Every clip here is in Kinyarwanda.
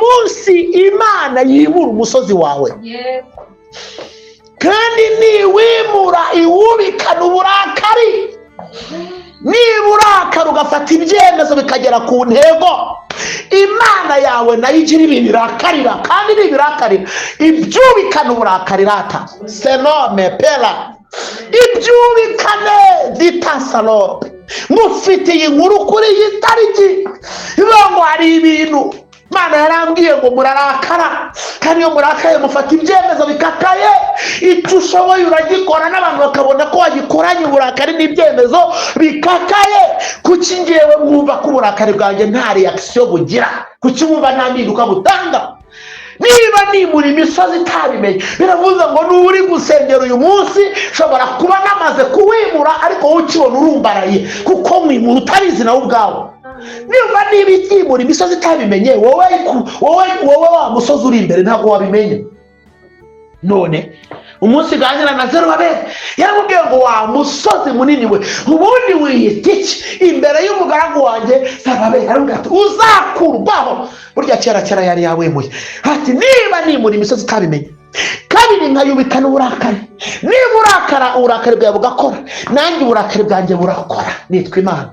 munsi Imana yimura umusozi wawe, kandi niwimura iwubikana uburakari, niba urakara ugafata ibyemezo bikagera ku ntego, Imana yawe nayo igira ibintu irakarira, kandi n'ibirakarira ibyubikana uburakari rata senome pera, ibyubikane ditasalope. Mufitiye inkuru kuri iyi tariki ngo hari ibintu Imana yarambwiye ngo murarakara, kandi iyo murakaye mufata ibyemezo bikakaye, icyo ushoboye uragikora n'abantu bakabona ko wagikoranye uburakari n'ibyemezo bikakaye. Kuki ngewe mwumva ko uburakari bwanjye nta reaction bugira? Kuki mwumva nta mpinduka butanga? Niba nimura imisozi itabimenye, biravuze ngo n'uri gusengera uyu munsi shobora kuba namaze kuwimura, ariko wowe ukibona urumbaraye kuko mwimura utabizi nawe ubwawe. Niba ibyimura imisozi itabimenye, wowe wa musozi uri imbere ntabwo wabimenye. None umunsi ganira na Zerubabeli yaramubwiye ngo wa musozi munini we, ubundi wiyita iki imbere y'umugaragu wanjye Zerubabeli? Yaramubwiye ati uzakurwaho. Burya kera yari yawemuye ati niba nimura imisozi itabimenye, kabiri nkayubikana uburakari, niba urakara uburakari bwawe bugakora, nanjye uburakari bwanjye burakora. Nitwa Imana.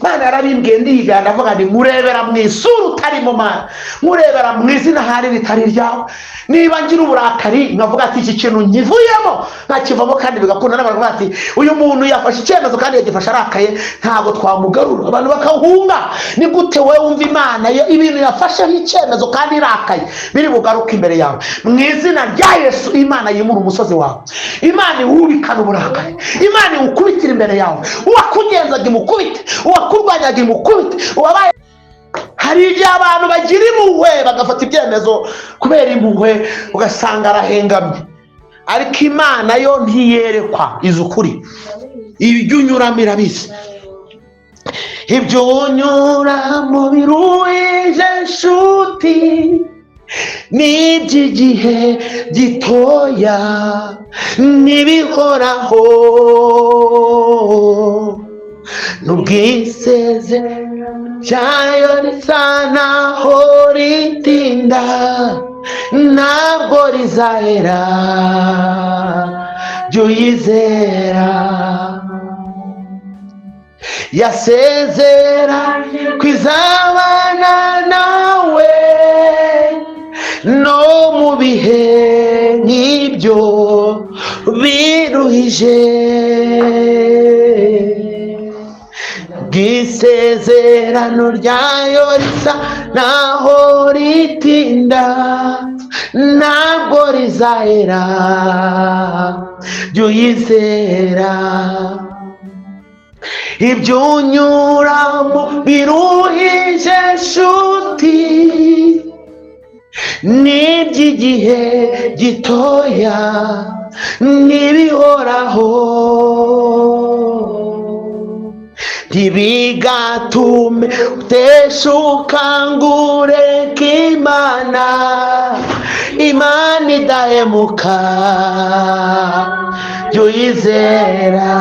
Imana yarabimbwiye ndiga, ndavuga nti murebera mu isura utarimo Mana, murebera mu izina hari ritari ryawe. Niba ngira uburakari nkavuga ati iki kintu nkivuyemo nkakivamo, kandi bigakunda, n'abantu bati uyu muntu yafashe icyemezo kandi yagifashe arakaye, ntabwo twamugarura. Abantu bakahunga. Ni gute wowe wumva Imana ibintu yafashe nk'icyemezo kandi irakaye biri bugaruke imbere yawe? Mu izina rya Yesu Imana yimura umusozi wawe, Imana iwubikana uburakari, Imana iwukubitira imbere yawe, uwakugenzaga imukubite, uwakurwanyaga imukubite. Hari igihe abantu bagira impuhwe bagafata ibyemezo kubera impuhwe, ugasanga arahengamye, ariko Imana yo ntiyerekwa izukuri. Ibyo unyuramo irabizi, ibyo unyuramo biruhije nshuti, n'iby'igihe gitoya n'ibihoraho, n'ubwisezerano ryayo risa naho ritinda, ntabwo rizahera, jya uyizera. Yasezeranye ko izabana nawe no mu bihe nk'ibyo biruhije, bw'isezerano ryayo risa naho ritinda, ntabwo rizahera, jya uyizera. Ibyo unyuramo biruhije nshuti, n'iby'igihe gitoya n'ibihoraho, ntibigatume uteshuka ngo ureke Imana. Imana idahemuka, jya uyizera.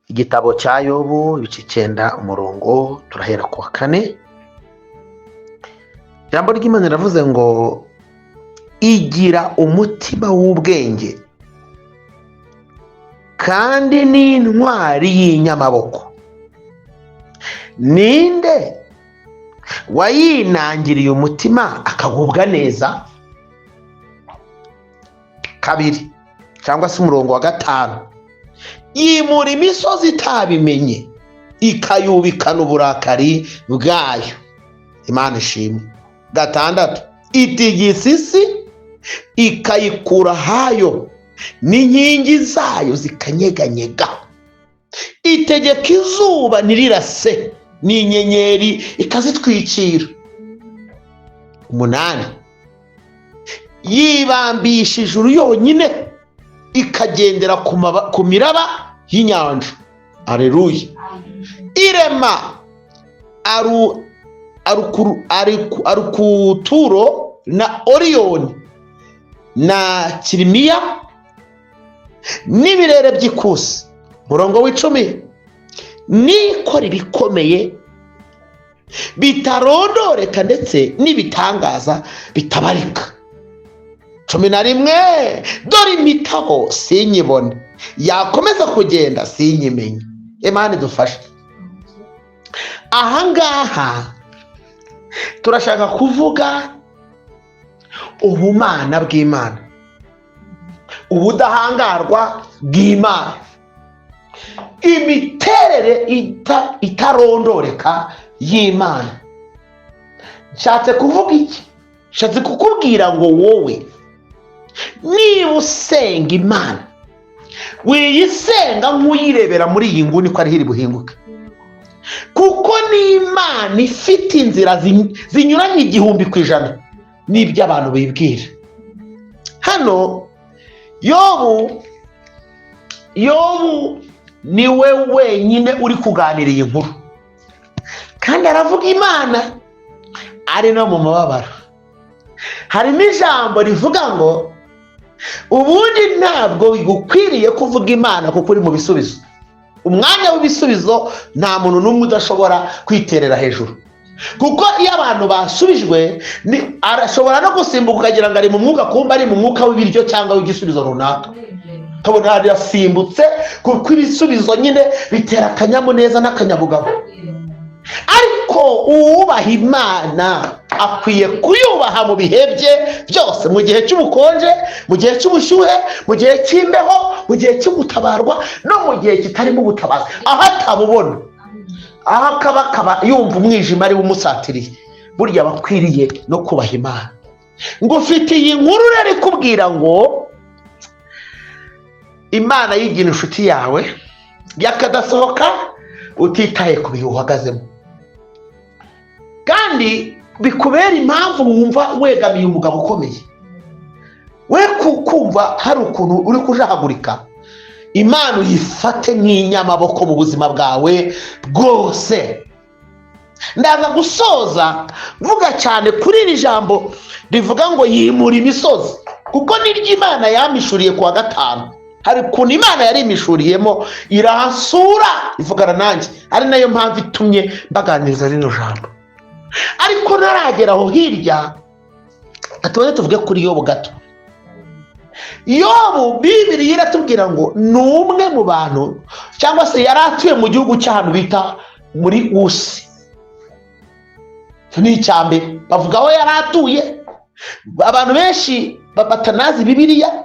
Igitabo cya Yobu ibice 9 umurongo turahera ku wa 4. Ijambo ry'Imana riravuze ngo igira umutima w'ubwenge kandi n'intwari y'inyamaboko, ninde wayinangiriye umutima akagubwa neza? Kabiri cyangwa se umurongo wa 5, yimura imisozi itabimenye, ikayubikana uburakari bwayo. Imana ishimwe. 6, itigisa isi ikayikura hayo, n'inkingi zayo zikanyeganyega. Itegeka izuba ntirirase, n'inyenyeri ikazitwikira. 8, yibambisha ijuru yonyine, ikagendera ku miraba y'inyanja. Aleluya. Irema Arukuturo na Oriyoni na Kirimiya n'ibirere by'ikusi. Murongo w'10, nikora ibikomeye bitarondoreka ndetse n'ibitangaza bitabarika. 11, dore imitaho sinyibone, yakomeza kugenda sinyimenye. Imana idufashe. Ahangaha turashaka kuvuga ubumana bw'Imana, ubudahangarwa bw'Imana, imiterere itarondoreka y'Imana. Nshatse kuvuga iki? Nshatse kukubwira ngo wowe niba usenga Imana, wiyisenga nk'uyirebera muri iyi nguni ko ari hiri buhinguke, kuko ni Imana ifite inzira zinyuranye 100% n'ibyo abantu bibwira. Hano Yobu niwe wenyine uri kuganira iyi nkuru, kandi aravuga Imana ari no mu mababaro. Harimo ijambo rivuga ngo ubundi ntabwo bigukwiriye kuvuga Imana kuko uri mu bisubizo. Umwanya w'ibisubizo nta muntu n'umwe udashobora kwiterera hejuru, kuko iyo abantu basubijwe arashobora no gusimbuka ukagira ngo ari mu mwuka, kumba ari mu mwuka w'ibiryo cyangwa w'igisubizo runaka. Kabona hari yasimbutse, kuko ibisubizo nyine bitera akanyamuneza n'akanyabugabo. Ariko uwubaha Imana akwiye kuyubaha mu bihe bye byose, mu gihe cy'ubukonje, mu gihe cy'ubushyuhe, mu gihe cy'imbeho, mu gihe cy'ugutabarwa no mu gihe kitarimo ubutabazi. Aho atabubona, aho akaba yumva umwijima ari umusatiriye, burya bakwiriye no kubaha Imana. Ngufite iyi nkuru rero ikubwira ngo Imana yigira inshuti yawe yakadasohoka utitaye ku bihe uhagazemo, kandi bikubera impamvu wumva wegamiye umugabo ukomeye. We kumva hari ukuntu uri kujahagurika, Imana uyifate nk'inyamaboko mu buzima bwawe bwose. Ndaza gusoza vuga cyane kuri iri jambo rivuga ngo yimura imisozi, kuko niryo Imana yamishuriye kuwa 5. Hari ukuntu Imana yari imishuriyemo irahasura ivugana nanjye, ari nayo mpamvu itumye mbaganiriza rino jambo. Ariko naragera aho hirya, atubaze tuvuge kuri Yobu gato. Yobu Bibiliya iratubwira ngo ni umwe mu bantu, cyangwa se yari atuye mu gihugu cy'ahantu bita muri Usi. Ni icyambere bavuga aho yari atuye. Abantu benshi batanazi Bibiliya,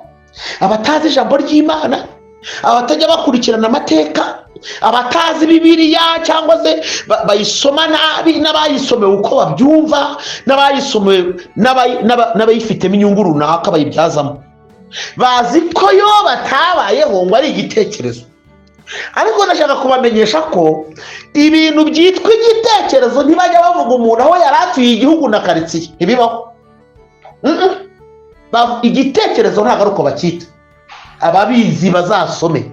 abatazi ijambo ry'Imana, abatajya bakurikirana amateka, abatazi Bibiliya cyangwa se bayisoma nabi, n'abayisomewe uko babyumva, n'abayisomewe n'abayifitemo inyungu runaka bayibyazamo, bazi ko yo batabayeho ngo ari igitekerezo. Ariko ndashaka kubamenyesha ko ibintu byitwa igitekerezo ntibajya bavuga umuntu aho yari atuye igihugu na karitsiye, ntibibaho. Igitekerezo ntabwo ari uko bacyita, ababizi bazasome.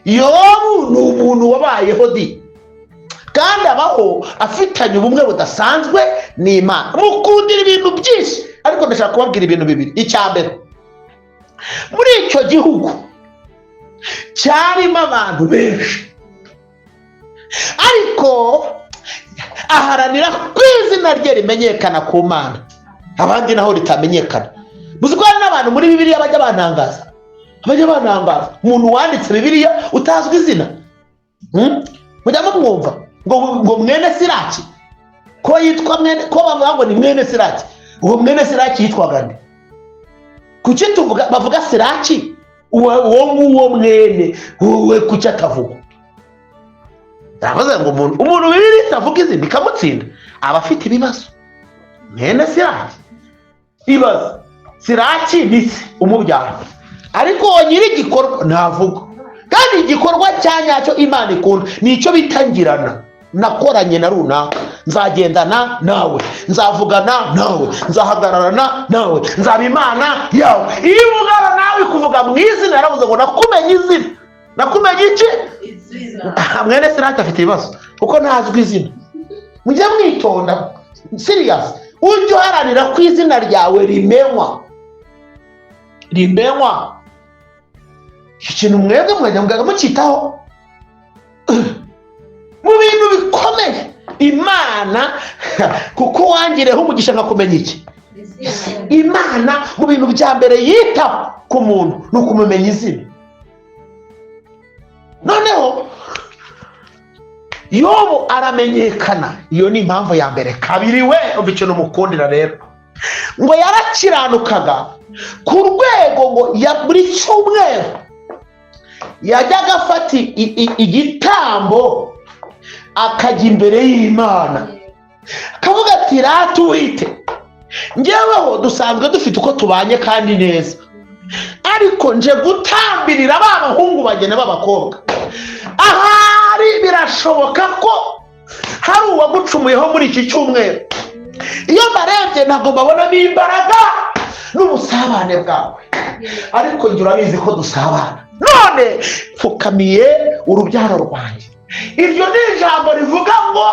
Yobu ni umuntu wabayeho kandi abaho afitanye ubumwe budasanzwe n'Imana, mukundira ibintu byinshi. Ariko ndashaka kubabwira ibintu bibiri. Icyambere, muri icyo gihugu cyarimo abantu benshi, ariko aharanira ko izina rye rimenyekana ku Mana, abandi naho ritamenyekana. Muzi ko hari n'abantu muri Bibiliya bajya bantangaza, umuntu wanditse Bibiliya utazwi izina. Mujya mumwumva ngo mwene Siraki, ko yitwa mwene, ko bavuga ngo ni mwene Siraki. Uwo mwene Siraki yitwaga nde? Kuki bavuga Siraki? Uwo mwene wowe kuki atavuga? yavuze ngo umuntu Bibiliya itavuga izina ikamutsinda aba afite ibibazo. Mwene Siraki ibaza, Siraki ni se umubyara, ariko nyiri igikorwa ntavuga. Kandi igikorwa cya nyacyo Imana ikunda nicyo bitangirana. Nakoranye na runaka, nzagendana nawe, nzavugana nawe, nzahagararana nawe, nzaba Imana yawe. Iyo uvugana nawe kuvuga mu izina, yaravuze ngo nakumenye izina. Nakumenye iki? Mwene Siraki afite ibibazo kuko ntazwi izina. Mujye mwitonda serious, ujye uharanira ko izina ryawe rimenywa. Ikintu mwebwe mwajya mucyitaho mu bintu bikomeye. Imana kuko wangireho umugisha nkakumenya iki? Imana mu bintu bya mbere yitaho ku muntu ni ukumumenya izina. Noneho Yobu aramenyekana, iyo ni impamvu ya mbere. Kabiri, we umva ikintu umukundira rero, ngo yarakiranukaga ku rwego ngo buri cyumweru yajyaga afata igitambo akajya imbere y'Imana akavuga ati rata Uwite, njyeweho dusanzwe dufite uko tubanye kandi neza, ariko nje gutambirira ba bahungu bagene b'abakobwa. Ahari birashoboka ko hari uwagucumuyeho muri iki cyumweru. Iyo barebye ntabwo babonamo imbaraga n'ubusabane bwawe, ariko njye urabizi ko dusabana. None pfukamiye urubyaro rwanjye. Iryo ni ijambo rivuga ngo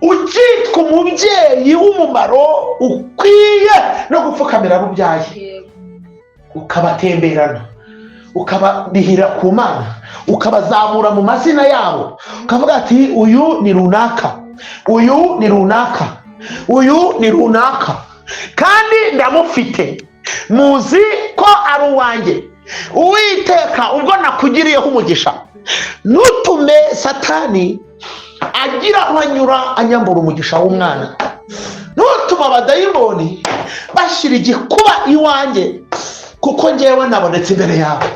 ukitwa umubyeyi w'umumaro ukwiye no gupfukamira ababyaye, ukabatemberana, ukababihira ku Mana, ukabazamura mu mazina yabo, ukavuga ati uyu ni runaka, uyu ni runaka, uyu ni runaka, kandi ndamufite, muzi ko ari uwanjye. Uwiteka ubwo nakugiriyeho umugisha, nutume Satani agira aho anyura anyambura umugisha w'umwana. Nutuma abadayimoni bashira igikuba iwanjye, kuko njyewe nabonetse imbere yawe.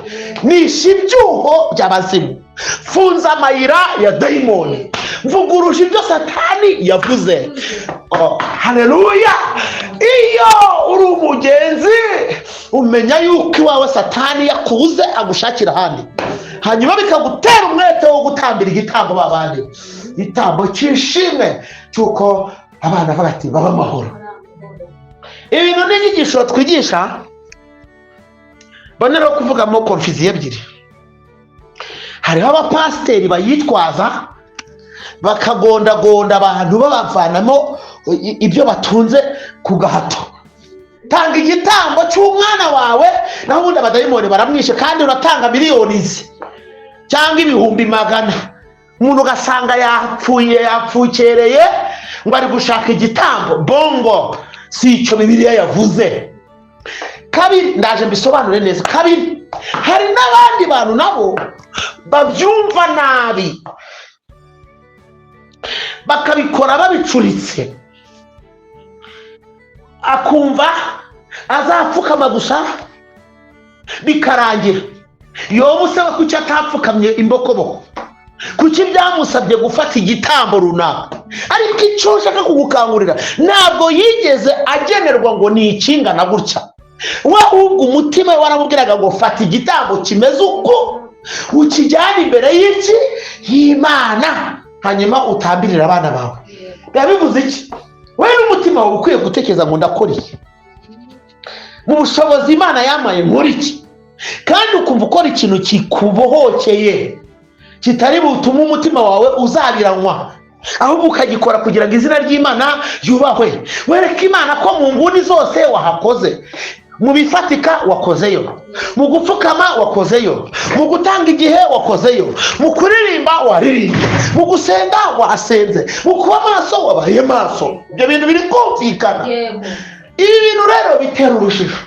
Nishe ibyuho by'abazimu, funza amayira ya dayimoni, mvuguruje ibyo Satani yavuze. Haleluya! Iyo uri umugenzi umenya yuko iwawe Satani yakubuze agushakira ahandi, hanyuma bikagutera umwete wo gutambira igitambo babandi, igitambo cy'ishimwe cy'uko abana bagati baba amahoro. Ibintu n'inyigisho twigisha bonera kuvugamo konfiziyo ebyiri. Hariho abapasiteri bayitwaza bakagondagonda abantu babavanamo ibyo batunze ku gahato. Tanga igitambo cy'umwana wawe, naho ubundi abadayimoni baramwishe, kandi uratanga miliyoni cyangwa ibihumbi magana. Umuntu ugasanga yapfukereye ngo ari gushaka igitambo. Bongo si icyo Bibiliya yavuze. Kabiri, ndaje mbisobanure neza. Kabiri, hari n'abandi bantu nabo babyumva nabi, bakabikora babicuritse, akumva azapfukama gusa bikarangira. Yobu se kuki atapfukamye imbokoboko? Kuki byamusabye gufata igitambo runaka? Ariko icyo nshaka kugukangurira, ntabwo yigeze agenerwa ngo ni ikingana gutya. We ahubwo umutima we waramubwiraga ngo fata igitambo kimeze uko, ukijyana imbere y'Imana, hanyuma utambirira abana bawe. Bivuze iki? We n'umutima wawe ukwiye gutekereza ngo ndakora iki, mu bushobozi Imana yamaye nkora iki, kandi ukumva ukora ikintu kikubohokeye, kitari butuma umutima wawe uzabiranywa, ahubwo ukagikora kugira ngo izina ry'Imana yubahwe. Wereka Imana ko mu nguni zose wahakoze. Mu bifatika wakozeyo, mu gupfukama wakozeyo, mu gutanga igihe wakozeyo, mu kuririmba waririmbye, mu gusenga wasenze, mu kuba maso wabaye maso. Ibyo bintu biri kumvikana. Ibi bintu rero bitera urujijo.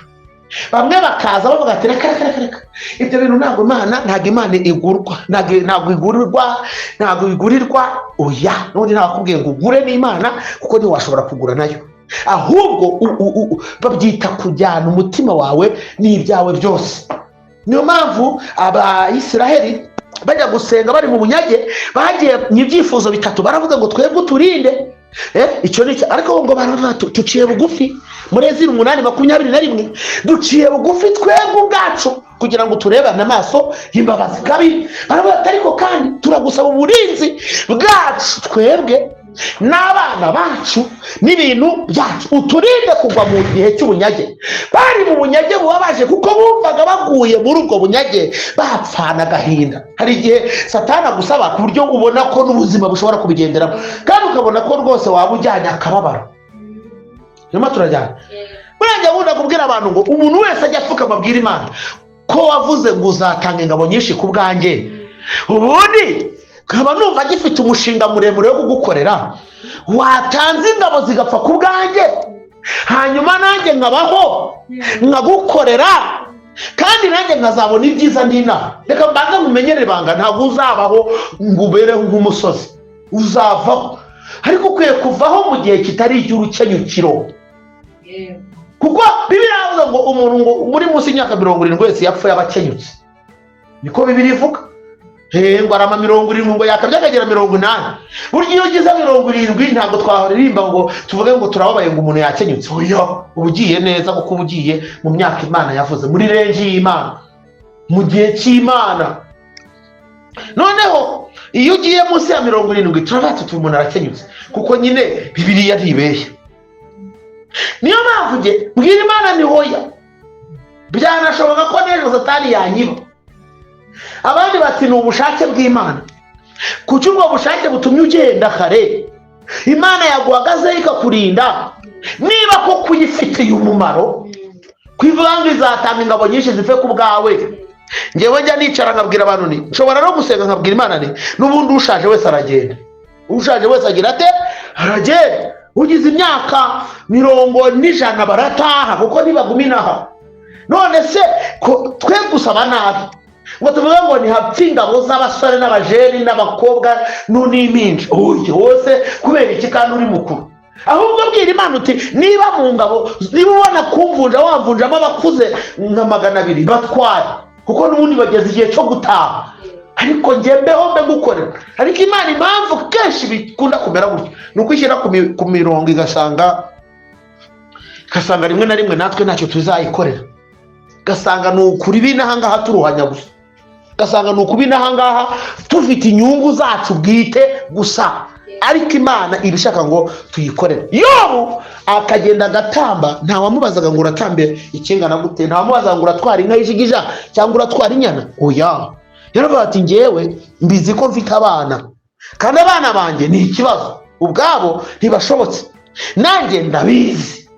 Bamwe bakaza bavuga ati reka ibyo bintu ntabwo Imana igurwa, ntabwo igurirwa. Oya, n'ubundi ntabakubwiye ngo ugure n'Imana, kuko ntiwashobora kugura nayo. Ahubwo babyita kujyana umutima wawe n'ibyawe byose. Niyo mpamvu Abayisiraheli bajya gusenga bari mu bunyage, bagiye mu ibyifuzo bitatu, baravuga ngo twebwe uturinde. Icyo ni ariko ngo baravuga tuciye bugufi muri Ezira 8:21, duciye bugufi twebwe ubwacu kugira ngo turebane amaso y'imbabazi. Kabiri baravuga ariko kandi turagusaba uburinzi bwacu twebwe n'abana bacu n'ibintu byacu, uturinde kugwa mu gihe cy'ubunyage. Bari mu bunyage bubabaje kuko bumvaga baguye muri ubwo bunyage bapfana agahinda. Hari igihe Satani agusaba ku buryo ubona ko n'ubuzima bushobora kubigenderamo, kandi ukabona ko rwose waba ujyanye akababaro. Nyuma turajyana burya nkunda kubwira abantu ngo umuntu wese ajya apfuka amabwira Imana ko wavuze ngo uzatanga ingabo nyinshi ku bwanjye, ubundi nkaba numva gifite umushinga muremure wo kugukorera, watanze ingabo zigapfa ku bwanjye, hanyuma nanjye nkabaho nkagukorera, kandi nanjye nkazabona ibyiza n'inaha. Reka mbanza nkumenyere ibanga, ntabwo uzabaho ngo ubereho nk'umusozi, uzavaho, ariko ukwiye kuvaho mu gihe kitari icy'urukenyukiro. Kuko Bibiliya iravuga ngo umuntu ngo muri munsi y'imyaka 70 wese yapfuye abakenyutse, niko Bibiliya ivuga. Ngo arama 70 ngo yakabye akagera 80. Burya iyo ugize 70 ntabwo twahoririmba ngo tuvuge ngo turababaye ngo umuntu yakenyutse. Oya, ubugiye neza kuko ubugiye mu myaka Imana yavuze, muri renji y'Imana, mu gihe cy'Imana. Noneho iyo ugiye munsi ya 70 turavuga tuti umuntu arakenyutse, kuko nyine Bibiliya ntibeshya. Niyo mpamvu nge mbwira Imana ni hoya, byanashoboka ko n'ejo Satani yanyiba. Abandi bati ni ubushake bw'Imana. Kuki ubwo bushake butumye ugenda kare? Imana yaguhagazeho ikakurinda. Niba ko kuyifitiye umumaro, kwivuga ngo izatanga ingabo nyinshi zife ku bwawe, ngewe njya nicara nkabwira abantu ni nshobora no gusenga nkabwira Imana ni n'ubundi ushaje wese aragenda. Ushaje wese agira ate? Aragenda. Ugize imyaka 100 barataha kuko ntibagumina. None se twe gusaba nabi ngo tuvuge ngo ni hapfa ingabo z'abasore n'abajeri n'abakobwa n'impinja? Oye, wose kubera iki kandi uri mukuru? Ahubwo bwira Imana uti niba mu ngabo, niba ubona kumvunja wamvunjamo abakuze nka 200 batware, kuko n'ubundi bageze igihe cyo gutaha, ariko njyembeho mbe gukorera. Ariko Imana impamvu kenshi bikunda kumera gutyo ni ukwishyira ku mirongo igasanga rimwe na rimwe natwe ntacyo tuzayikorera, gasanga ni ukuri binahangaha turuhanya gusa, gasanga ni ukuri binahangaha tufite inyungu zacu bwite gusa, ariko Imana ibishaka ngo tuyikorere. Yobu akagenda agatamba, nta wamubazaga ngo uratambe ikingana gute, nta wamubazaga ngo uratwara inka y'ishigija cyangwa uratwara inyana. Oya, yaravuga ati ngewe mbizi ko mfite abana, kandi abana banjye ni ikibazo, ubwabo ntibashobotse, nanjye ndabizi.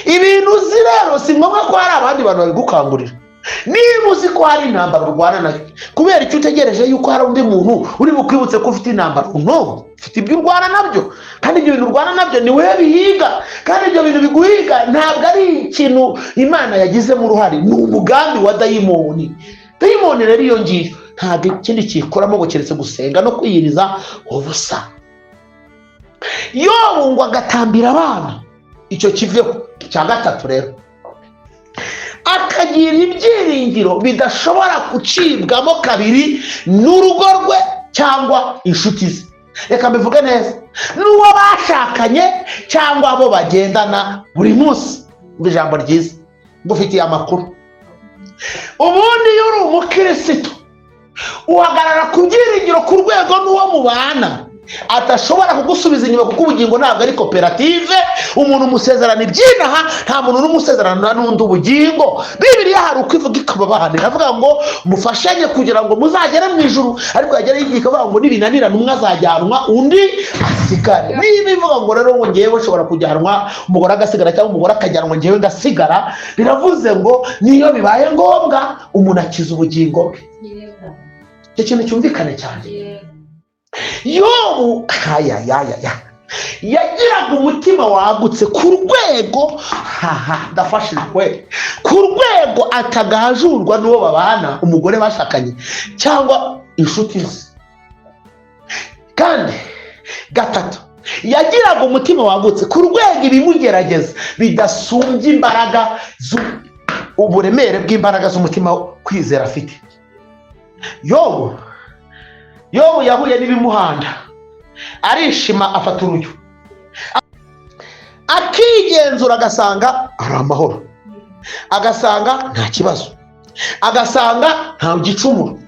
Ibintu uzi rero si ngombwa ko hari abandi bantu babigukangurira. Niba uzi ko hari intambara urwana nayo, kubera icyo utegereje yuko hari undi muntu uri bukwibutse ko ufite intambara? No, ufite ibyo urwana nabyo, kandi ibyo bintu urwana nabyo ni wowe bihiga, kandi ibyo bintu biguhiga ntabwo ari ikintu Imana yagizemo uruhare, ni umugambi wa dayimoni. Dayimoni rero iyo ngiyo ntabwo ikindi kikoramo ngo keretse gusenga no kwiyiriza ubusa. Yobu ngo agatambira abana, icyo kiveho. Cya gatatu rero, akagira ibyiringiro bidashobora gucibwamo kabiri n'urugo rwe cyangwa inshuti ze. Reka mbivuge neza, n'uwo bashakanye cyangwa abo bagendana buri munsi. Ijambo ryiza ngufitiye amakuru. Ubundi iyo uri umukirisitu uhagarara ku byiringiro ku rwego n'uwo mubana atashobora kugusubiza inyuma, kuko ubugingo ntabwo ari koperative umuntu umusezerana ibyinaha, nta muntu n'umusezerana n'undi ubugingo. Bibiliya hari uko ivuga ikababahanira, avuga ngo mufashanye kugira ngo muzagere mu ijuru, ariko yagera igihe ikavuga ngo nibinanirana umwe azajyanwa undi asigare. Niba ivuga ngo rero ngo ngewe ushobora kujyanwa umugore agasigara cyangwa umugore akajyanwa ngewe ngasigara, biravuze ngo niyo bibaye ngombwa umuntu akiza ubugingo bwe. Icyo kintu cyumvikane cyane. Yobu yagiraga umutima wagutse ku rwego ndafashijwe, ku rwego atagahajurwa n'uwo babana, umugore bashakanye cyangwa inshuti ze. Kandi gatatu, yagiraga umutima wagutse ku rwego ibimugerageza bidasumbye imbaraga uburemere bw'imbaraga z'umutima kwizera afite. Yobu Yobu yahuye n'ibimuhanda, arishima, afata urujyo, akigenzura agasanga ari amahoro, agasanga nta kibazo, agasanga nta gicumuro,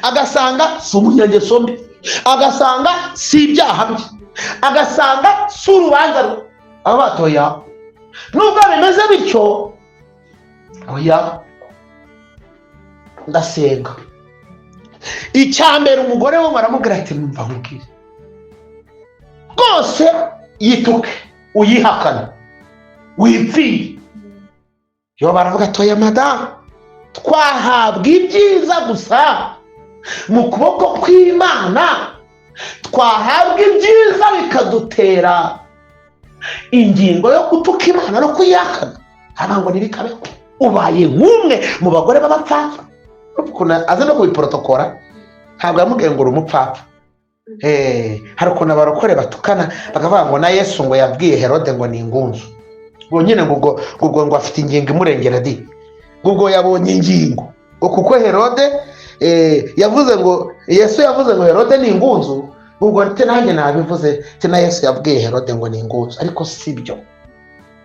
agasanga si umunyangeso mbi, agasanga si ibyaha bye, agasanga si urubanza rwe. aba batoya nubwo bimeze bityo, oya ndasenga. Icyambere umugore we baramubwira ati numva nkubwire rwose, yituke uyihakana wipfire. yo baravuga toya madamu, twahabwa ibyiza gusa mu kuboko kw'Imana, twahabwa ibyiza bikadutera ingingo yo gutuka Imana no kuyihakana. Ngo ntibikabeho. Ubaye nk'umwe mu bagore b'abapfapfa. Aza no kubiporotokora, ntabwo yamubwiye ngo uri umupfapfa. Hari ukuntu abarokore batukana bakavuga ngo na Yesu ngo yabwiye Herode ngo ni ingunzu. Ngo nyine ngo afite ingingo imurengera di. Ngo yabonye ingingo. Ngo kuko Herode yavuze ngo Yesu yavuze ngo Herode ni ingunzu. Ngo nanjye nabivuze na Yesu yabwiye Herode ngo ni ingunzu. Ariko sibyo.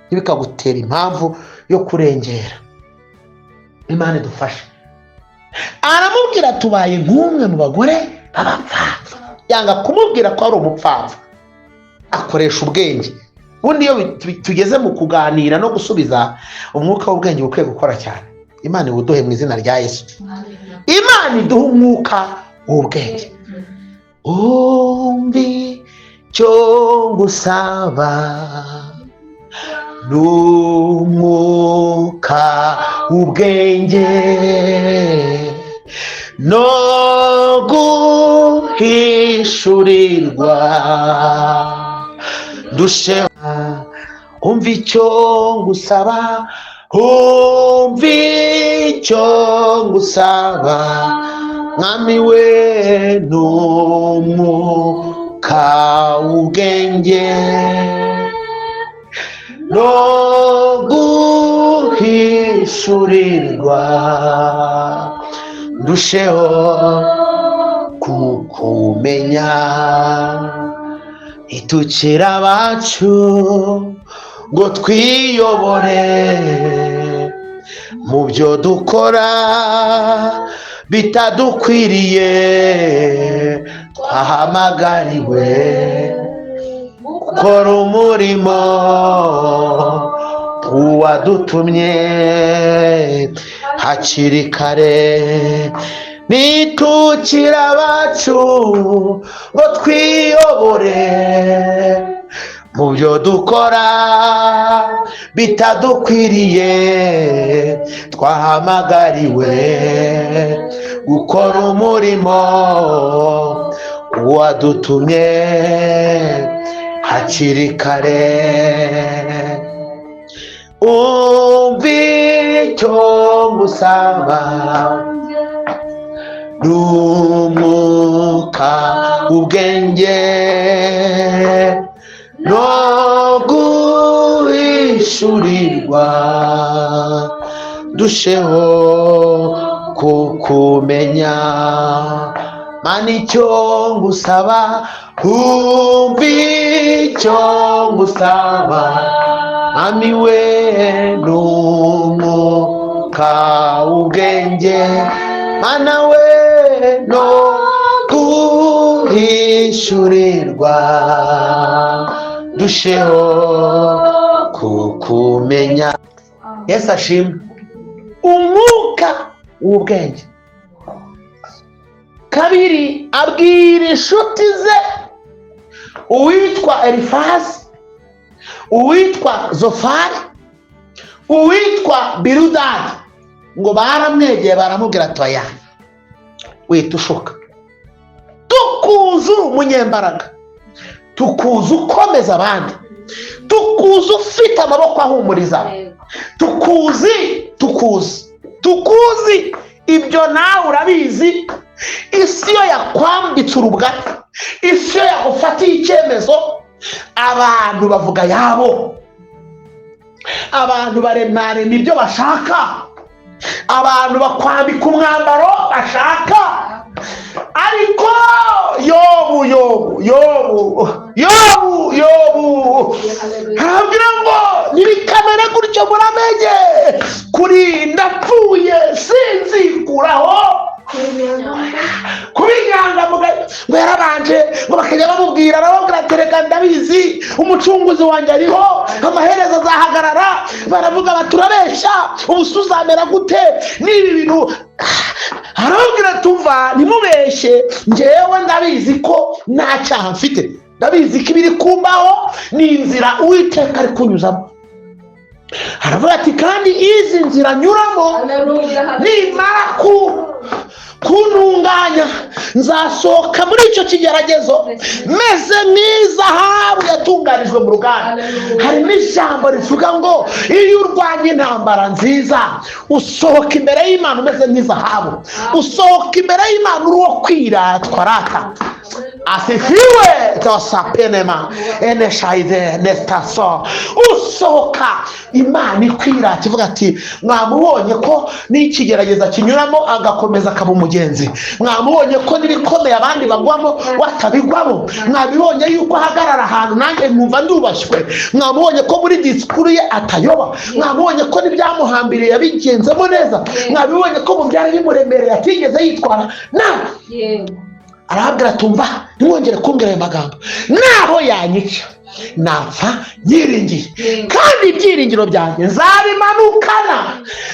Ntibikagutera impamvu yo kurengera. Imana idufashe. Aramubwira tubaye nk'umwe mu bagore b'abapfapfa. Yanga kumubwira ko ari umupfapfa, akoresha ubwenge. Ubundi iyo tugeze mu kuganira no gusubiza, umwuka w'ubwenge ukwiye gukora cyane. Imana iwuduhe mu izina rya Yesu. Imana iduhe umwuka w'ubwenge. Umbi cyo gusaba n'umwuka w'ubwenge no guhishurirwa, dushe umva icyo ngusaba, umva icyo ngusaba, mwami we n'umwuka w'ubwenge no guhishurirwa, ndusheho kukumenya, itukira abacu ngo twiyobore mu byo dukora bitadukwiriye, twahamagariwe gukora umurimo uwadutumye hakiri kare. Nitukira abacu ngo twiyobore mu byo dukora bitadukwiriye, twahamagariwe gukora umurimo uwadutumye hakiri kare. Umva icyo ngusaba n'umwuka w'ubwenge no guhishurirwa, dusheho kukumenya. Mana icyo ngusaba, umva icyo ngusaba, mwami we n'umwuka w'ubwenge, Mana we no guhishurirwa, dusheho kukumenya. Yesu ashimwe. Umwuka w'ubwenge. Kabiri, abwira inshuti ze, uwitwa Elifazi, uwitwa Zofari, uwitwa Biludadi, ngo baramwegeye baramubwira toya wita ushoka, tukuzi umunyembaraga, tukuzi ukomeza abandi, tukuzi ufite amaboko ahumuriza, tukuzi ibyo nawe urabizi. Isi yo yakwambitse urubwate, isi yo yagufatiye icyemezo, abantu bavuga yabo, abantu baremare nibyo bashaka, abantu bakwambika umwambaro bashaka, ariko yobu arabwira ngo nibikamere gutyo muramenye kuri ndapfuye sinzikuraho kubinyangamugayo ngo yarabanje ngo bakajya bamubwira arababwira ati reka ndabizi umucunguzi wanjye ariho amaherezo azahagarara baravuga bati urabeshya ubusa uzamera gute n'ibi bintu arababwira tumva ntimubeshye njyewe ndabizi ko nta cyaha mfite ndabizi ko ibiri kumbaho ni inzira Uwiteka ari kunyuzamo aravuga ati kandi izi nzira nyuramo nimara kuntunganya nzasohoka muri icyo kigeragezo meze nk'izahabu yatunganijwe mu ruganda. harimo ijambo rivuga ngo iyo urwanya intambara nziza usohoka imbere y'Imana umeze nk'izahabu, usohoka imbere y'Imana uri uwo kwiratwa rata asifiwe tosapenema eneshaide nestaso usohoka Imana ikwirata ivuga ati mwamubonye ko n'ikigerageza kinyuramo agakomeza akaba umugenzi, mwamubonye ko n'ibikomeye abandi bagwamo watabigwamo, mwabibonye yuko ahagarara ahantu nanjye nkumva ndubashywe, mwamubonye ko muri disikuru ye atayoba, mwamubonye ko n'ibyamuhambiriye yabigenzemo neza, mwabibonye ko mu byari bimuremereye atigeze yitwara nabi. arabwira tumva ntimwongere kumbwira ayo magambo, naho yanyica napfa nyiringiye kandi ibyiringiro byanjye nzabimanukana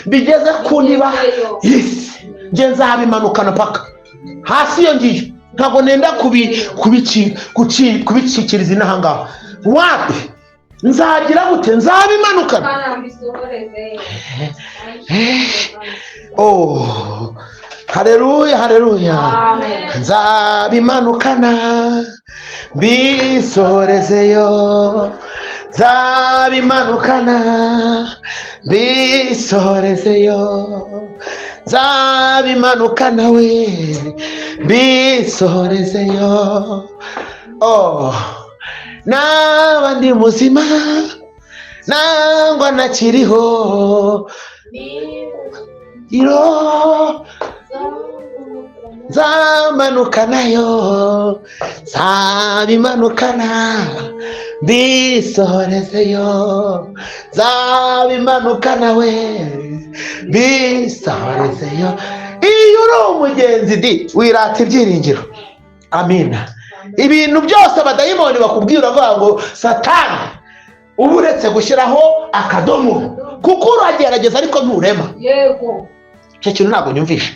bigeze ku ndiba y'isi, nge nzabimanukana paka hasi iyo ngiyo, ntabwo nenda kubicikiriza inahangaha wapi nzagira gute nzabimanukana. Haleluya haleluya, nzabimanukana bisorezeyo, nzabimanukana bisorezeyo, nzabimanukana we bisorezeyo. naba ndi muzima nangwa nakiriho nzamanukanayo, nzabimanukana bisohorezeyo, nzabimanukana we bisohorezeyo. iyo uri umugenzi wirata ibyiringiro. amina. ibintu byose abadayimoni bakubwira bavuga ngo Satani uba uretse gushyiraho akadomo kuko uragerageza ariko nturema. yego icyo kintu ntabwo nyumvishe.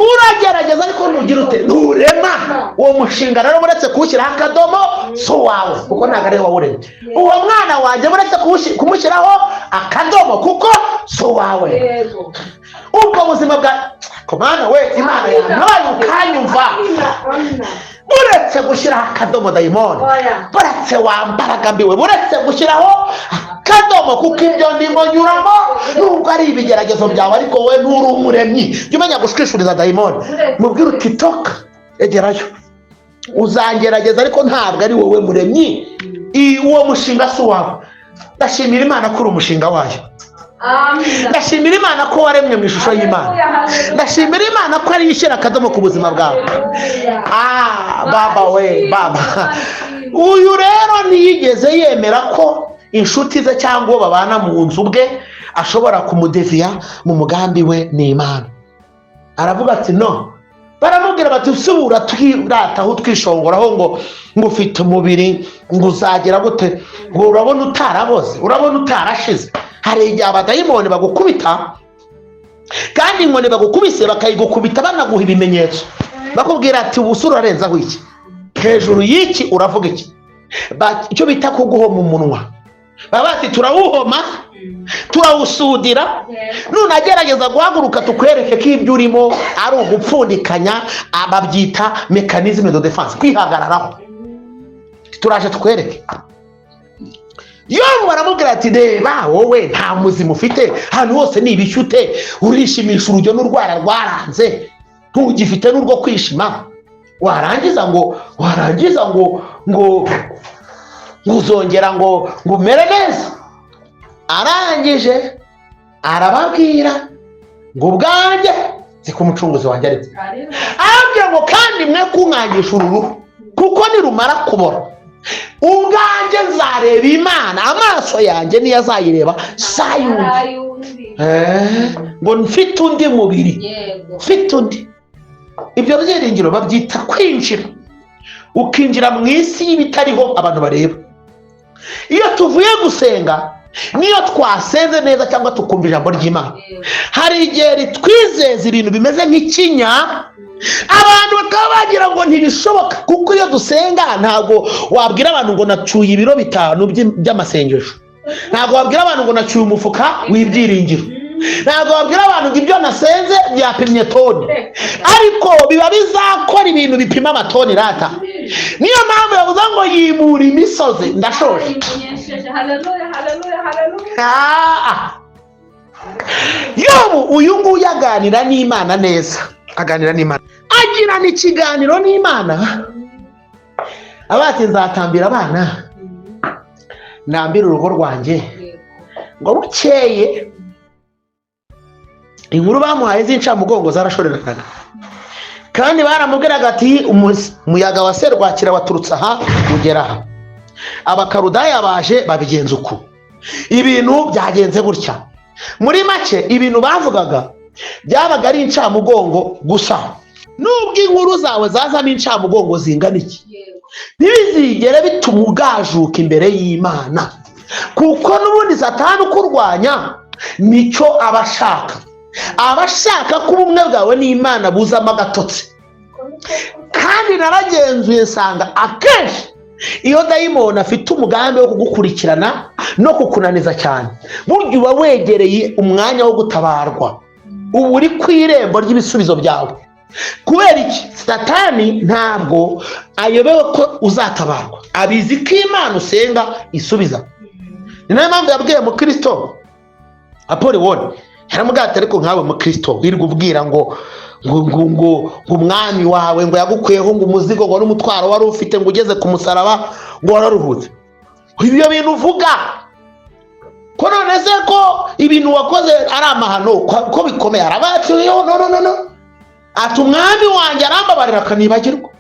uragerageza ariko ntugira ute nturema. uwo mushinga rero uretse kuwushyiraho akadomo si uwawe kuko ntabwo ari wowe uremye. uwo mwana wanjye uretse kumushyiraho akadomo kuko si uwawe. ubwo buzima bwa komana we Imana yawe ukanyumva uretse gushyiraho akadomo dayimoni, uretse wambaraga mbiwe uretse gushyiraho akadomo kuko ibyo ndimo nyuramo nubwo ari ibigeragezo byawe ariko wowe nturi umuremyi. jya umenya gushwishuriza dayimoni, mubwire uti toka egerayo, uzangerageza ariko ntabwo ari wowe muremyi. uwo mushinga si uwawe. ndashimira Imana ko uri umushinga wayo. ndashimira Imana ko waremwe mu ishusho y'Imana. ndashimira Imana ko ariyo ishyira akadomo ku buzima bwawe. baba we baba, uyu rero ntiyigeze yemera ko inshuti ze cyangwa uwo babana mu nzu bwe ashobora kumudeviya mu mugambi we n'Imana. aravuga ati no. baramubwira bati usubura twirataho twishongoraho ngo ufite umubiri ngo uzagira gute, ngo urabona utaraboze, urabona utarashize. hari igihe abadayimoni bagukubita kandi inkoni bagukubise bakayigukubita banaguha ibimenyetso, bakubwira ati ubusa urarenzaho iki, hejuru y'iki uravuga iki. icyo bita kuguhoma umunwa. baba bati turawuhoma turawusudira, nunagerageza guhaguruka tukwereke ko ibyo urimo ari ugupfundikanya. babyita mekanizme de defense, kwihagararaho. turaje tukwereke. yobu baramubwira ati reba wowe nta muzima ufite, ahantu hose ni ibishyute, urishimisha urujyo n'urwara rwaranze, ntugifite n'urwo kwishima. warangiza ngo uzongera ngo umere neza. arangije arababwira ngo ubwanjye ziko umucunguzi wanjye aretse arabwira ngo kandi mwe kunkangisha uruhu kuko nirumara kubora ubwanjye nzareba Imana, amaso yanjye niyo azayireba sayundi. Ngo mfite undi mubiri, mfite undi. Ibyo byiringiro babyita kwinjira, ukinjira mu isi y'ibitariho abantu bareba. Iyo tuvuye gusenga, niyo twasenze neza cyangwa tukumva ijambo ry'Imana, hari igihe ritwizeza ibintu bimeze nk'ikinya, abantu bakaba bagira ngo ntibishoboka. Kuko iyo dusenga ntabwo wabwira abantu ngo nacuye ibiro 5 by'amasengesho, ntabwo wabwira abantu ngo nacuye umufuka w'ibyiringiro, ntabwo wabwira abantu ngo ibyo nasenze byapimye toni, ariko biba bizakora ibintu bipima amatoni rata. Niyo mpamvu yavuze ngo yimura imisozi. Ndashoje. Yobu uyu nguyu aganira n'Imana neza, aganira n'Imana, agirana ikiganiro n'Imana. Abati nzatambira abana, nambira urugo rwanjye. Ngo bukeye inkuru bamuhaye z'incamugongo zarashoreranaga, kandi baramubwiraga ati umuyaga wa serwakira waturutse aha ugera aha, abakarudaya baje babigenza uku, ibintu byagenze gutya. Muri make ibintu bavugaga byabaga ari incamugongo gusa. Nubwo inkuru zawe zazamo incamugongo zingana iki, ntibizigere bituma ugajuka imbere y'Imana, kuko n'ubundi Satani ukurwanya nicyo abashaka. Abashaka ko ubumwe bwawe n'Imana buzamo agatotsi. Kandi naragenzuye nsanga akenshi iyo dayimoni afite umugambi wo kugukurikirana no kukunaniza cyane, burya uba wegereye umwanya wo gutabarwa, uba uri ku irembo ry'ibisubizo byawe. Kubera iki? Satani ntabwo ayobewe ko uzatabarwa, abizi ko Imana usenga isubiza. Ni nayo mpamvu yabwiye mu Kristo Apolloni, yaramubwira ariko nkawe mu Kristo wirirwa ubwira ngo umwami wawe ngo yagukuyeho ngo umuzigo ngo n'umutwaro wari ufite ngo ugeze ku musaraba ngo wararuhutse. Ibyo bintu uvuga ko none se ko ibintu wakoze ari amahano ko bikomeye, arabaciyeho no. Ati umwami wanjye arambabarira akanibagirwa.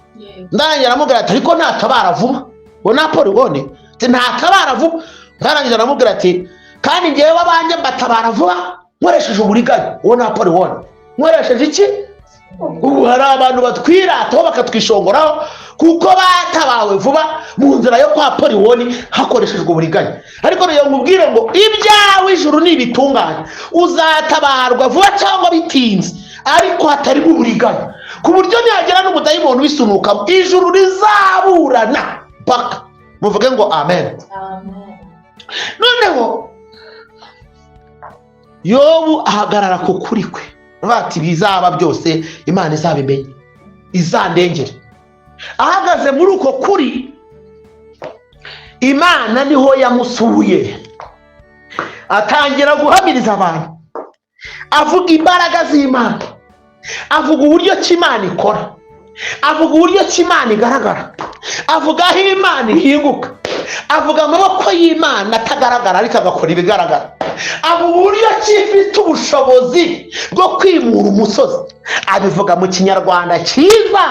Ndangira aramubwira ati ariko ntatabara vuba. Ngo Apolloni ati ntatabara vuba. Ndangira aramubwira ati kandi ngewe abanjye mbatabara vuba nkoresheje uburiganya. Uwo Apolloni nkoresheje iki? Ubu hari abantu batwirataho bakatwishongoraho kuko batabawe vuba mu nzira yo kwa Apolloni hakoreshejwe uburiganya. Ariko rero nkubwire ngo ibyawe ijuru nibitunganye uzatabarwa vuba cyangwa bitinze, ariko hatari uburiganya, ku buryo nihagera n'umudayimoni bisunuka ijuru rizaburana paka. Muvuge ngo amen. Noneho Yobu ahagarara ku kuri kwe, bati bizaba byose Imana izabimenye izandengere. Ahagaze muri uko kuri, Imana niho yamusuye, atangira guhamiriza abantu, avuga imbaraga z'Imana, avuga uburyo Imana ikora, avuga uburyo Imana igaragara, avuga aho Imana ihinguka, avuga amaboko y'Imana atagaragara ariko agakora ibigaragara, avuga uburyo ifite ubushobozi bwo kwimura umusozi. Abivuga mu Kinyarwanda cyiza,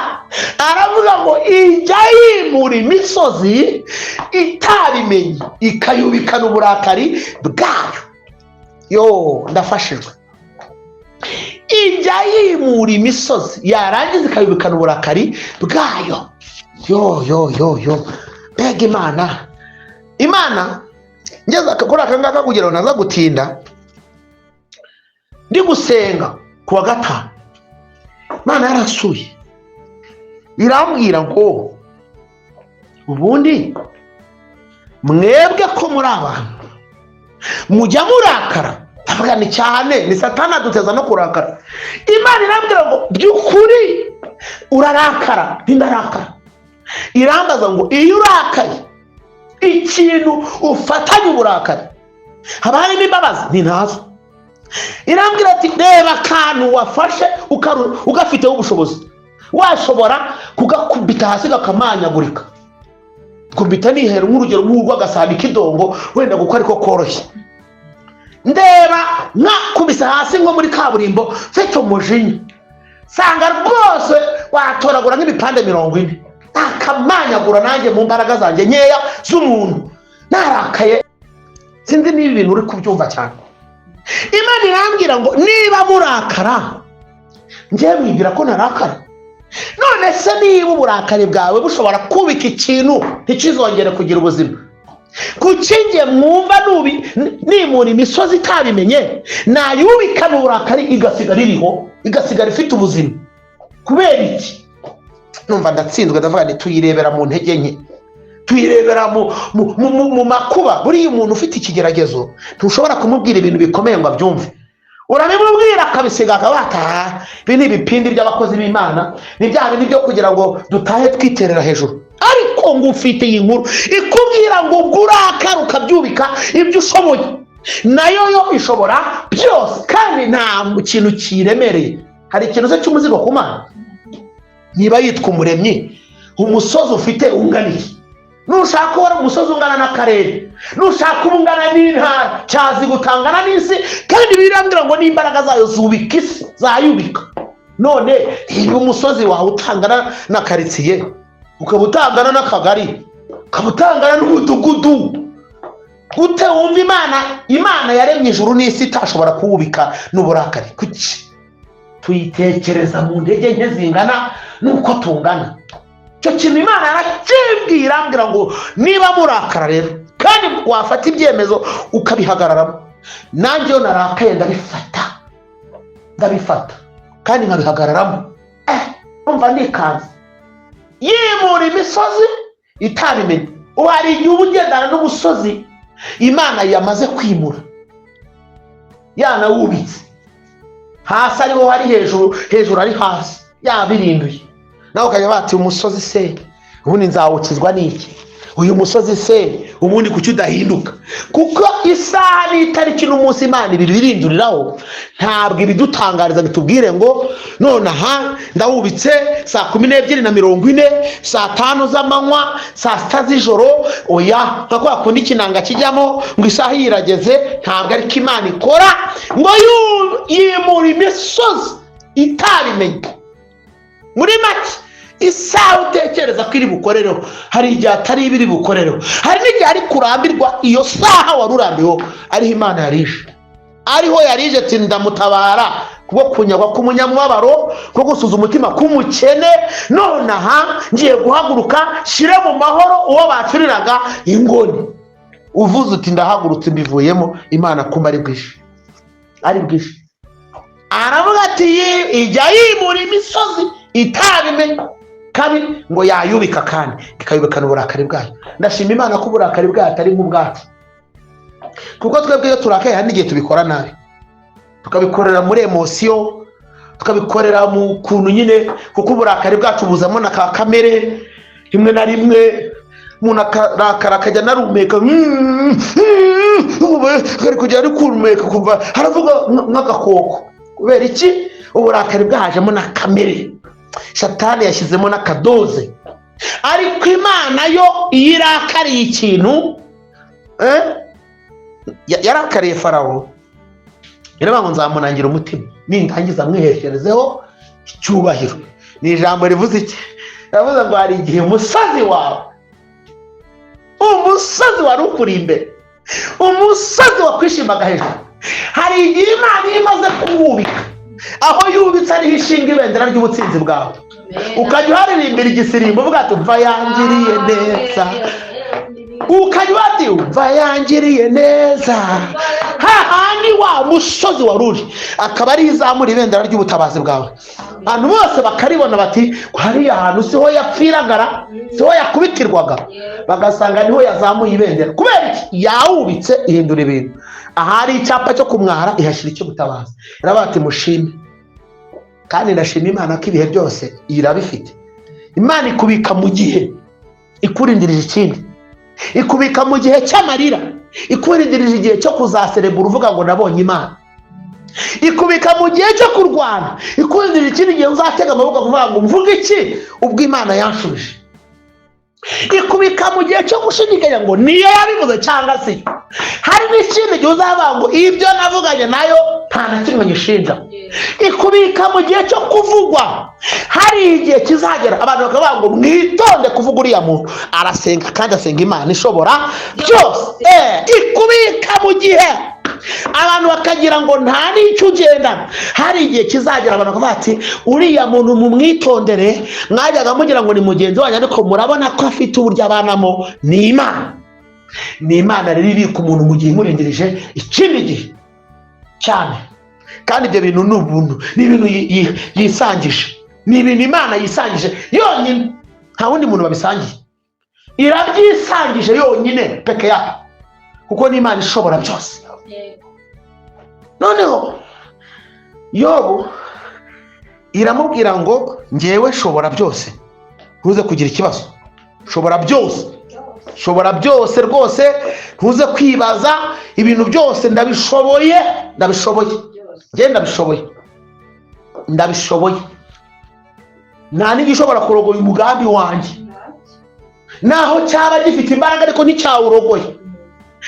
aravuga ngo ijya yimura imisozi itabimenye ikayubikana uburakari bwayo. Yo ndafashijwe. Ijya yimura imisozi yarangiza ikayubikana uburakari bwayo. Yo mbega Imana ngeze akakora akangaka kugira ngo naza gutinda ndi gusenga kuwa gatanu. Imana yarasuye irambwira ngo ubundi mwebwe ko muri abantu mujya murakara. Avuga ni cyane, ni Satani aduteza no kurakara. Imana irambwira ngo by'ukuri urarakara. Ntindarakara. Irambaza ngo iyo urakaye ikintu ufatanye uburakari haba harimo imbabazi ntazo. Irambwira ati reba akantu wafashe ugafiteho ubushobozi, washobora kugakubita hasi gakamanyagurika. Kubita nihera nk'urugero nk'urw'agasambi k'idongo wenda guko ariko koroshye. Ndeba nkakubisa hasi nko muri kaburimbo mfite umujinya, sanga rwose watoragura nk'ibipande 40 akamanyagura nanjye mu mbaraga zanjye nkeya z'umuntu narakaye. Sinzi niba ibintu uri kubyumva cyane. Imana irambwira ngo niba murakara njye mwibwira ko narakara. None se niba uburakari bwawe bushobora kubika ikintu ntikizongere kugira ubuzima, kuki njye mwumva nimura imisozi itabimenye nayubika n'uburakari igasigara iriho, igasigara ifite ubuzima? Kubera iki? Numva ndatsinzwe, ndavuga nti tuyirebera mu ntege nke, tuyirebera mu makuba. Buriya umuntu ufite ikigeragezo ntushobora kumubwira ibintu bikomeye ngo abyumve. Urabimubwira akabisiga akabata. Ibi ni ibipindi by'abakozi b'Imana, ni bya bintu byo kugira ngo dutahe twiterera hejuru. Ariko ngo ufite iyi nkuru ikubwira ngo urakara ukabyubika ibyo ushoboye, nayo yo ishobora byose kandi nta kintu kiremereye. Hari ikintu se cy'umuzigo ku Mana? Niba yitwa Umuremyi, umusozi ufite ungana iki? Nushaka wari umusozi ungana n'akarere, nushaka ungana n'intara, cyazi gutangana n'isi, kandi birambwira ngo n'imbaraga zayo zubika isi, zayubika. None iyo umusozi wawe utangana na karitsiye, ukaba utangana n'akagari, ukaba utangana n'umudugudu, gute wumva Imana yaremye ijuru n'isi itashobora kuwubika n'uburakari? Kuki? Tuyitekereza mu ntege nke zingana nuko tungana. Cyo kintu Imana yarakibwira ambwira ngo niba murakara rero kandi wafata ibyemezo ukabihagararamo, nanjye yo narakaye ndabifata kandi nkabihagararamo. Umva ndikanze. Yimura imisozi itabimenye. Hari igihe uba ugendana n'umusozi Imana yamaze kwimura, yanawubitse hasi ariho hari hejuru ari hasi yabirinduye. Nawe ukajya bati umusozi se ubundi nzawukizwa n'iki? Uyu musozi se ubundi kuki udahinduka? Kuko isaha n'itariki n'umunsi Imana ibirinduriraho ntabwo ibidutangariza bitubwire ngo none aha ndawubitse saa 12:40, saa 5 z'amanywa, saa 6 z'ijoro. Oya, nka kwa kundi ikinanga kijyamo ngo isaha yirageze. Ntabwo ariko Imana ikora, ngo yimura imisozi itabimenye. Muri make isaha utekereza ko iri bukorereho hari igihe atari ibiri bukorereho, hari n'igihe ari kurambirwa. Iyo saha warurambiho ariho Imana yarishe, ariho yarije ati ndamutabara kubwo kunyagwa k'umunyamubabaro, ko gusuza umutima k'umukene. None aha ngiye guhaguruka shire mu mahoro uwo bacuriraga ingoni. Uvuze uti ndahagurutse mbivuyemo, Imana kumba ari bwishe. Aravuga ati ijya yimura imisozi itabimenye, kandi ngo yayubika kandi ikayubikana uburakari bwayo. Ndashima Imana ko uburakari bwayo atari nk'ubwacu, kuko twebwe iyo turakaye hari n'igihe tubikora nabi, tukabikorera muri emosiyo, tukabikorera mu kuntu nyine, kuko uburakari bwacu buzamo na kamere. Rimwe na rimwe umuntu akarakara akajya narumeka, ari kujya ari kurumeka kumva haravuga nk'agakoko. Kubera iki? Uburakari bwajemo na kamere, Satani yashyizemo n'akadoze. Ariko Imana yo irakariye ikintu, yarakariye Farawo, iravuga ngo nzamunangira umutima nindangiza mwihesherezeho icyubahiro. Ni ijambo rivuze iki? Yavuze ngo hari igihe umusozi wari ukuri imbere, umusozi wakwishimaga hejuru, hari igihe Imana imaze kuwubika. Aho yubitse ariho ishinga ibendera ry'ubutsinzi bwawe, ukajya uharirimbira igisirimbo uvuga ati umva yangiriye neza, ukajya bati umva yangiriye neza. Hahandi wa musozi waruri akaba ari izamura ibendera ry'ubutabazi bwawe. Abantu bose bakaribona bati hariya hantu siho yapfiragara, siho yakubitirwaga, bagasanga niho yazamuye ibendera. Kubera iki? Yawubitse ihindura ibintu. Ahari icyapa cyo kumwara ihashyira icyo gutabaza. Irabati mushime. Kandi ndashima Imana ko ibihe byose irabifite. Imana ikubika mu gihe ikurindirije ikindi, ikubika mu gihe cy'amarira, ikurindirije igihe cyo kuzaserebura uvuga ngo nabonye Imana, ikubika mu gihe cyo kurwana, ikurindirije ikindi gihe uzatega amaboko kuvuga ngo mvuge iki ubwo Imana yanshubije, ikubika mu gihe cyo gushidikanya ngo niyo yabivuze cyangwa se. Hari n'ikindi gihe uzavuga ngo ibyo navuganye nayo nta na kimwe nyishinja. ikubika mu gihe cyo kuvugwa. Hari igihe kizagera abantu bakavuga ngo mwitonde kuvuga uriya muntu arasenga kandi asenga Imana ishobora byose. Ikubika mu gihe abantu bakagira ngo nta n'icyo ugenda. Hari igihe kizagera abantu bakavuga ati uriya muntu mumwitondere, mwajyaga mugira ngo ni mugenzi wanyu ariko murabona ko afite uburyo abanamo. Ni Imana. Ni Imana rero ibika umuntu mu gihe imurengereje ikindi gihe cyane. Kandi ibyo bintu ni ubuntu, ni ibintu yisangije, ni ibintu Imana yisangije yonyine, nta wundi muntu babisangiye. Irabyisangije yonyine peke yayo, kuko ni Imana ishobora byose. Noneho Yobu iramubwira ngo njyewe shobora byose, ntuze kugira ikibazo. Shobora byose, shobora byose rwose, ntuze kwibaza. Ibintu byose ndabishoboye, ndabishoboye, njye ndabishoboye. Nta n'igishobora kurogoya umugambi wanjye, naho cyaba gifite imbaraga ariko nticyawurogoye.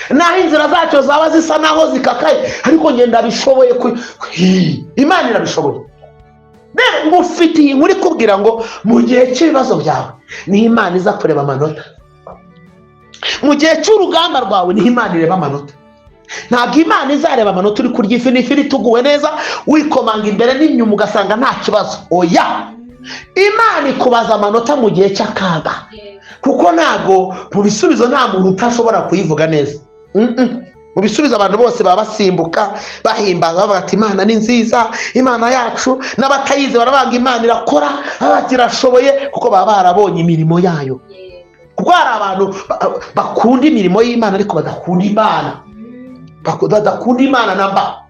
Naho inzira zacyo zaba zisa naho zikakaye ariko njye ndabishoboye. Imana irabishoboye. Rero ngufitiye inkuru ikubwira ngo mu gihe cy'ibibazo byawe niho Imana iza kureba amanota. Mu gihe cy'urugamba rwawe niho Imana ireba amanota. Ntabwo Imana izareba amanota uri kurya ifi n'ifi rituguwe neza wikomanga imbere n'inyuma ugasanga nta kibazo. Oya, Imana ikubaza amanota mu gihe cy'akaga, kuko ntabwo mu bisubizo nta muntu utashobora kuyivuga neza. Mu bisubizo abantu bose baba basimbuka bahimbaza bavuga ati Imana ni nziza, Imana yacu. N'abatayizi barabanga Imana irakora, abati irashoboye, kuko baba barabonye imirimo yayo. Kuko hari abantu bakunda imirimo y'Imana ariko badakunda Imana, badakunda Imana namba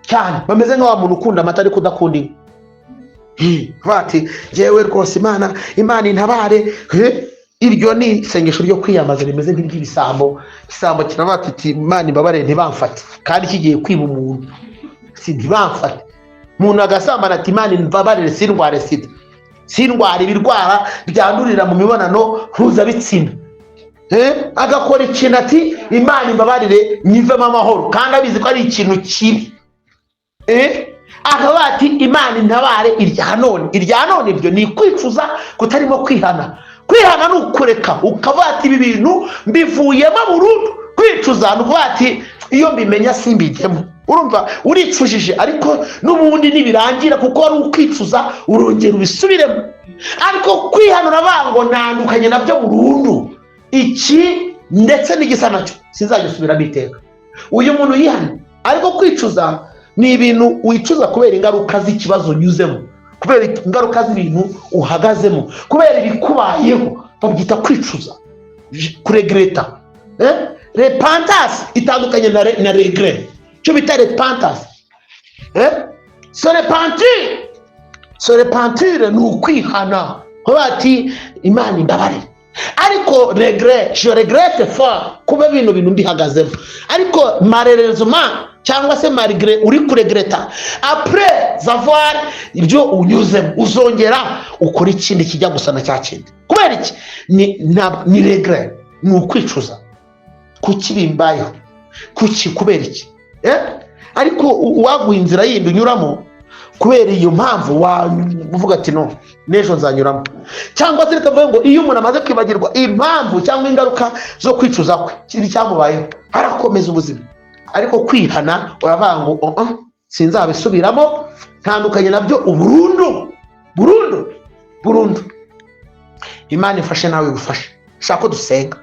cyane. Bameze nka wa muntu ukunda amata ariko udakunda inka. Bati jewe rwose Imana intabare. Iryo ni isengesho ryo kwiyamaza rimeze nk'iry'ibisambo. Igisambo kiravuga ati Imana imbabare ntibamfate, kandi kigiye kwiba umuntu ntibamfate. Umuntu agasambana ati Imana imbabarire sindware sida, sindware ibirwara byandurira mu mibonano mpuzabitsina. Agakora ikintu ati Imana imbabarire nyivemo amahoro, kandi abizi ko ari ikintu kibi. Akavuga ati Imana intabare irya none. Irya none ibyo ni kwicuza kutarimo kwihana. Kwihana ni ukureka ukavuga ati ibi bintu mbivuyemo burundu. Kwicuza ni ukuvuga ati iyo mbimenya simbijyemo. Urumva uricujije ariko n'ubundi nibirangira, kuko ari ukwicuza urongera ubisubiremo. Ariko kwihana urabango ntandukanye nabyo burundu. Iki ndetse n'igisa nacyo sinzagisubiramo iteka. Uyu muntu yihana, ariko kwicuza ni ibintu wicuza kubera ingaruka z'ikibazo unyuzemo, kubera ingaruka z'ibintu uhagazemo, kubera ibikubayeho. Babyita kwicuza, kuregreta. Repentance itandukanye na regret. Cyo bita repentance. Se repentir ni ukwihana, bati Imana imbabare. Ariko regret, je regrette fort kuba bintu mbihagazemo. Ariko malheureusement cyangwa se malgré uri kuregreta, après avoir ibyo unyuzemo uzongera ukora ikindi kijya gusa na cya kindi. Kubera iki? Ni regret, ni ukwicuza. Kuki bimbayeho? Kuki kubera iki? Ariko waguha inzira yindi unyuramo kubera iyo mpamvu wavuga ati no, n'ejo nzanyuramo. Cyangwa se rekavuga ngo iyo umuntu amaze kwibagirwa impamvu cyangwa ingaruka zo kwicuza kwe, kiri cyamubayeho, harakomeza ubuzima. Ariko kwihana uravuga ngo sinzabisubiramo, ntandukanye nabyo burundu. Imana ifashe nawe gufasha. Shaka ko dusenga,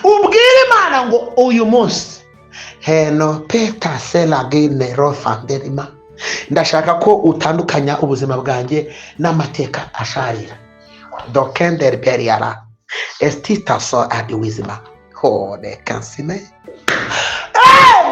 ubwire Imana ngo uyu munsi heno peta selagine rofanderima, ndashaka ko utandukanya ubuzima bwanjye n'amateka asharira. Dokender beriara estita so adiwizima hone kansime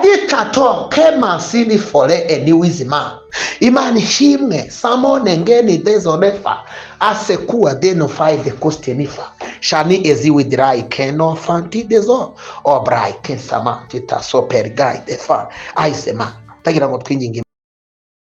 ditato kema sini fore eniwizima. Imana ishimwe samone ngeni dezonefa asekuwa deno 5 kostenifa shani eziwidrai keno fanti dezo obrai kesama tita so pergai defa aisema. Tagira ngo twinginge